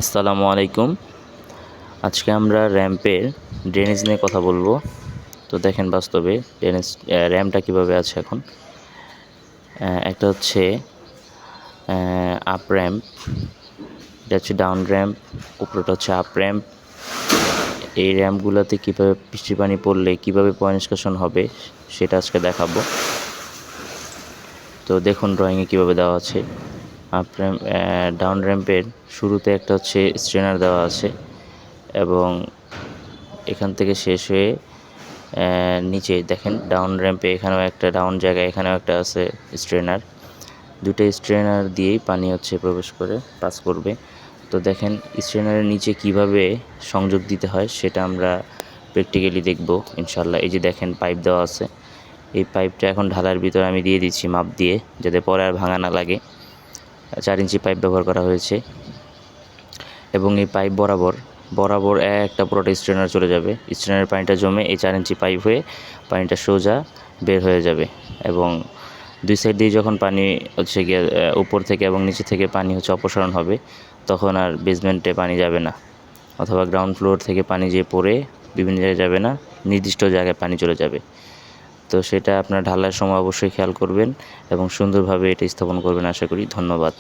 আসসালামু আলাইকুম। আজকে আমরা র্যাম্পের ড্রেনেজ নিয়ে কথা বলবো। তো দেখেন বাস্তবে র্যাম্পটা কীভাবে আছে এখন। একটা হচ্ছে আপ র্যাম্প, এটা হচ্ছে ডাউন র্যাম্প, উপরটা হচ্ছে আপ র্যাম্প। এই র্যাম্পগুলোতে কীভাবে বৃষ্টির পানি পড়লে কীভাবে পয় নিষ্কাশন হবে সেটা আজকে দেখাবো। তো দেখুন ড্রয়িংয়ে কীভাবে দেওয়া আছে। আপ র্যাম্প ডাউন র্যাম্পের শুরুতে একটা হচ্ছে স্ট্রেনার দেওয়া আছে এবং এখান থেকে শেষ হয়ে নিচে দেখেন ডাউন র্যাম্পে এখানেও একটা ডাউন জায়গায় এখানেও একটা আছে স্ট্রেনার। দুটো স্ট্রেনার দিয়েই পানি হচ্ছে প্রবেশ করে পাস করবে। তো দেখেন স্ট্রেনারের নিচে কিভাবে সংযোগ দিতে হয় সেটা আমরা প্র্যাকটিক্যালি দেখব ইনশাল্লাহ। এই যে দেখেন পাইপ দেওয়া আছে, এই পাইপটা এখন ঢালার ভিতরে আমি দিয়ে দিচ্ছি মাপ দিয়ে, যাতে পরে আর ভাঙা না লাগে। 4 ইঞ্চি পাইপ ব্যবহার করা হয়েছে এবং এই পাইপ বরাবর একটা পুরোটা স্ট্রেনার চলে যাবে। স্ট্রেনারের পানিটা জমে এই 4 ইঞ্চি পাইপ হয়ে পানিটা সোজা বের হয়ে যাবে এবং দুই সাইড দিয়ে যখন পানি হচ্ছে গিয়ে উপর থেকে এবং নিচে থেকে পানি হচ্ছে অপসারণ হবে, তখন আর বেসমেন্টে পানি যাবে না, অথবা গ্রাউন্ড ফ্লোর থেকে পানি যে পড়ে বিভিন্ন জায়গায় যাবে না, নির্দিষ্ট জায়গায় পানি চলে যাবে। তো সেটা আপনার ঢালার সময় অবশ্যই খেয়াল করবেন এবং সুন্দরভাবে এটা স্থাপন করবেন আশা করি। ধন্যবাদ।